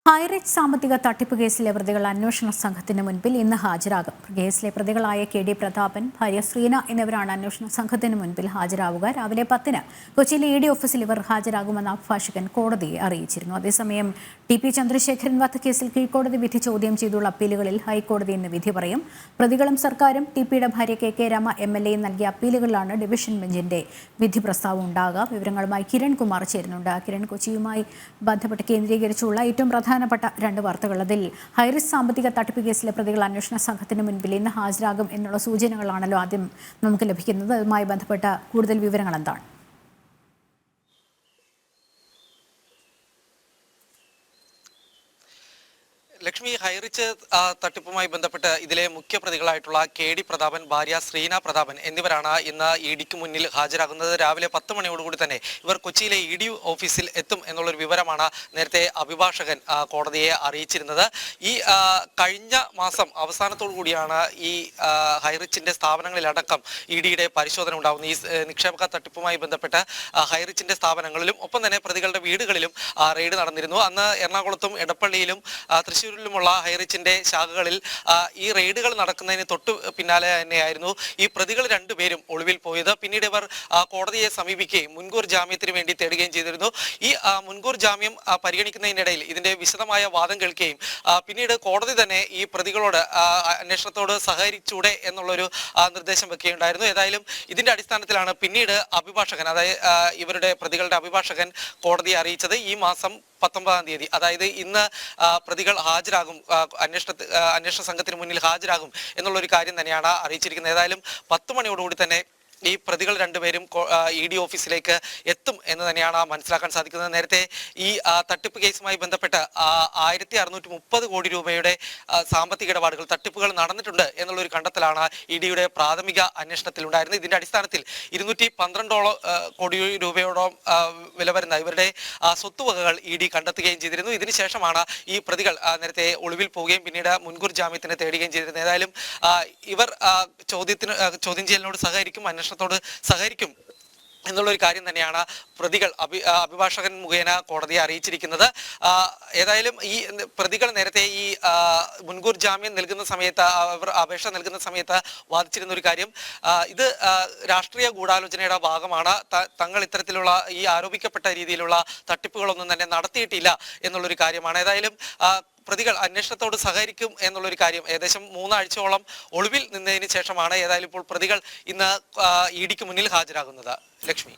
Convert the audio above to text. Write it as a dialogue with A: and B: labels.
A: ഹൈറിച്ച് സാമ്പത്തിക തട്ടിപ്പ് കേസിലെ പ്രതികൾ അന്വേഷണ സംഘത്തിന് മുൻപിൽ ഇന്ന് ഹാജരാകും. കേസിലെ പ്രതികളായ കെ.ഡി. പ്രതാപൻ, ഭാര്യ ശ്രീന എന്നിവരാണ് അന്വേഷണ സംഘത്തിന് മുൻപിൽ ഹാജരാവുക. രാവിലെ 10-ന് കൊച്ചിയിലെ ഇ.ഡി. ഓഫീസിൽ ഇവർ ഹാജരാകുമെന്ന് അഭിഭാഷകൻ കോടതിയെ അറിയിച്ചിരുന്നു. അതേസമയം ടി.പി. ചന്ദ്രശേഖരൻ വധക്കേസിൽ കീഴ്ക്കോടതി വിധി ചോദ്യം ചെയ്തുള്ള അപ്പീലുകളിൽ ഹൈക്കോടതി ഇന്ന് വിധി പറയും. പ്രതികളും സർക്കാരും ടി.പിയുടെ ഭാര്യ കെ രമ എം.എൽ.എയും നൽകിയ അപ്പീലുകളിലാണ് ഡിവിഷൻ ബെഞ്ചിന്റെ വിധി പ്രസ്താവം ഉണ്ടാകുക. വിവരങ്ങളുമായി കിരൺ കുമാർ ചേരുന്നുണ്ട്. കിരൺ, കൊച്ചിയുമായി ബന്ധപ്പെട്ട് കേന്ദ്രീകരിച്ചുള്ള ഏറ്റവും പ്രധാനപ്പെട്ട രണ്ട് വാർത്തകൾ. അതിൽ ഹൈറിസ്ക് സാമ്പത്തിക തട്ടിപ്പ് കേസിലെ പ്രതികൾ അന്വേഷണ സംഘത്തിന് മുൻപിൽ ഇന്ന് ഹാജരാകും എന്നുള്ള സൂചനകളാണല്ലോ ആദ്യം നമുക്ക് ലഭിക്കുന്നത്. അതുമായി ബന്ധപ്പെട്ട കൂടുതൽ വിവരങ്ങൾ എന്താണ്?
B: ലക്ഷ്മി, ഹൈറിച്ച് തട്ടിപ്പുമായി ബന്ധപ്പെട്ട് ഇതിലെ മുഖ്യപ്രതികളായിട്ടുള്ള കെ.ഡി. പ്രതാപൻ, ഭാര്യ ശ്രീന പ്രതാപൻ എന്നിവരാണ് ഇന്ന് ഇ.ഡിക്ക് മുന്നിൽ ഹാജരാകുന്നത്. രാവിലെ 10 മണിയോടുകൂടി തന്നെ ഇവർ കൊച്ചിയിലെ ഇ.ഡി ഓഫീസിൽ എത്തും എന്നുള്ളൊരു വിവരമാണ് നേരത്തെ അഭിഭാഷകൻ കോടതിയെ അറിയിച്ചിരുന്നത്. ഈ കഴിഞ്ഞ മാസം അവസാനത്തോടു കൂടിയാണ് ഈ ഹൈറിച്ചിന്റെ സ്ഥാപനങ്ങളിലടക്കം ഇ.ഡിയുടെ പരിശോധന ഉണ്ടാകുന്നത്. ഈ നിക്ഷേപക തട്ടിപ്പുമായി ബന്ധപ്പെട്ട് ഹൈറിച്ചിന്റെ സ്ഥാപനങ്ങളിലും ഒപ്പം തന്നെ പ്രതികളുടെ വീടുകളിലും റെയ്ഡ് നടന്നിരുന്നു. അന്ന് എറണാകുളത്തും എടപ്പള്ളിയിലും തൃശ്ശൂരിലുമുള്ള ഹൈറിച്ചിന്റെ ശാഖകളിൽ ഈ റെയ്ഡുകൾ നടക്കുന്നതിന് തൊട്ടു പിന്നാലെ തന്നെയായിരുന്നു ഈ പ്രതികൾ രണ്ടുപേരും ഒളിവിൽ പോയത്. പിന്നീട് ഇവർ കോടതിയെ സമീപിക്കുകയും മുൻകൂർ ജാമ്യത്തിന് വേണ്ടി തേടുകയും ചെയ്തിരുന്നു. ഈ മുൻകൂർ ജാമ്യം പരിഗണിക്കുന്നതിനിടയിൽ ഇതിന്റെ വിശദമായ വാദം കേൾക്കുകയും പിന്നീട് കോടതി തന്നെ ഈ പ്രതികളോട് അന്വേഷണത്തോട് സഹകരിച്ചൂടെ എന്നുള്ളൊരു നിർദ്ദേശം വെക്കുകയുണ്ടായിരുന്നു. ഏതായാലും ഇതിന്റെ അടിസ്ഥാനത്തിലാണ് പിന്നീട് അഭിഭാഷകൻ, അതായത് ഇവരുടെ പ്രതികളുടെ അഭിഭാഷകൻ കോടതിയെ അറിയിച്ചത് ഈ മാസം 19-ാം തീയതി, അതായത് ഇന്ന് പ്രതികൾ ഹാജരാകും, അന്വേഷണ സംഘത്തിന് മുന്നിൽ ഹാജരാകും എന്നുള്ളൊരു കാര്യം തന്നെയാണ് അറിയിച്ചിരിക്കുന്നത്. ഏതായാലും 10 മണിയോടുകൂടി തന്നെ ഈ പ്രതികൾ രണ്ടുപേരും ഇ.ഡി ഓഫീസിലേക്ക് എത്തും എന്ന് തന്നെയാണ് മനസ്സിലാക്കാൻ സാധിക്കുന്നത്. നേരത്തെ ഈ തട്ടിപ്പ് കേസുമായി ബന്ധപ്പെട്ട് 1630 കോടി രൂപയുടെ സാമ്പത്തിക ഇടപാടുകൾ, തട്ടിപ്പുകൾ നടന്നിട്ടുണ്ട് എന്നുള്ളൊരു കണ്ടെത്തലാണ് ഇ.ഡിയുടെ പ്രാഥമിക അന്വേഷണത്തിൽ ഉണ്ടായിരുന്നത്. ഇതിന്റെ അടിസ്ഥാനത്തിൽ 212 കോടി രൂപയോളം വില വരുന്ന ഇവരുടെ സ്വത്തുവകകൾ ഇ.ഡി കണ്ടെത്തുകയും ചെയ്തിരുന്നു. ഇതിനുശേഷമാണ് ഈ പ്രതികൾ നേരത്തെ ഒളിവിൽ പോവുകയും പിന്നീട് മുൻകൂർ ജാമ്യത്തിന് തേടുകയും ചെയ്തിരുന്നത്. ഏതായാലും ഇവർ ചോദ്യം ചെയ്യലിനോട് സഹകരിക്കും, അന്വേഷണത്തോട് സഹകരിക്കും എന്നുള്ളൊരു കാര്യം തന്നെയാണ് പ്രതികൾ അഭിഭാഷകൻ മുഖേന കോടതിയെ അറിയിച്ചിരിക്കുന്നത്. ഏതായാലും ഈ പ്രതികൾ നേരത്തെ ഈ മുൻകൂർ ജാമ്യം നൽകുന്ന സമയത്ത്, അവർ അപേക്ഷ നൽകുന്ന സമയത്ത് വാദിച്ചിരുന്ന ഒരു കാര്യം, ഇത് രാഷ്ട്രീയ ഗൂഢാലോചനയുടെ ഭാഗമാണ്, തങ്ങൾ ഇത്തരത്തിലുള്ള ഈ ആരോപിക്കപ്പെട്ട രീതിയിലുള്ള തട്ടിപ്പുകളൊന്നും തന്നെ നടത്തിയിട്ടില്ല എന്നുള്ളൊരു കാര്യമാണ്. ഏതായാലും പ്രതികൾ അന്വേഷണത്തോട് സഹകരിക്കും എന്നുള്ളൊരു കാര്യം ഏകദേശം 3 ആഴ്ചയോളം ഒളിവിൽ നിന്നതിന് ശേഷമാണ് ഏതായാലും ഇപ്പോൾ പ്രതികൾ ഇന്ന് ഇ.ഡിക്ക് മുന്നിൽ ഹാജരാകുന്നത്. ലക്ഷ്മി.